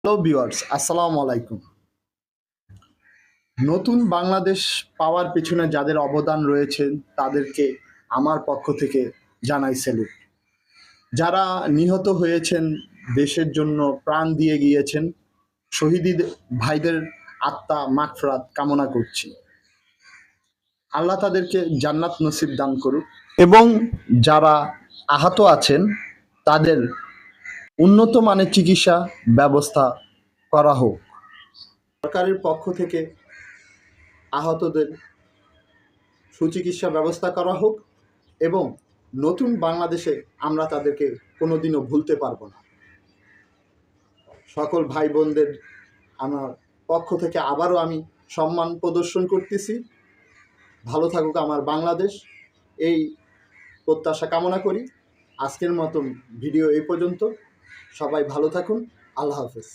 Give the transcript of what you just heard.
Hello viewers, আসসালামু আলাইকুম। নতুন বাংলাদেশ পাওয়ার পেছনে যাদের অবদান রয়েছে তাদেরকে আমার পক্ষ থেকে জানাই স্যালুট। যারা নিহত হয়েছেন, দেশের জন্য প্রাণ দিয়ে গিয়েছেন, শহীদ ভাইদের আত্মা মাগফিরাত কামনা করছি। আল্লাহ তাদেরকে জান্নাত নসিব দান করুক এবং যারা আহত আছেন তাদের উন্নত মানের চিকিৎসা ব্যবস্থা করা হোক। সরকারের পক্ষ থেকে আহতদের সুচিকিৎসা ব্যবস্থা করা হোক এবং নতুন বাংলাদেশে আমরা তাদেরকে কোনোদিনও ভুলতে পারবো না। সকল ভাই বোনদের আমার পক্ষ থেকে আবারও আমি সম্মান প্রদর্শন করতেছি। ভালো থাকুক আমার বাংলাদেশ, এই প্রত্যাশা কামনা করি। আজকের মতো ভিডিও এই পর্যন্ত। সবাই ভালো থাকুন। আল্লাহ হাফেজ।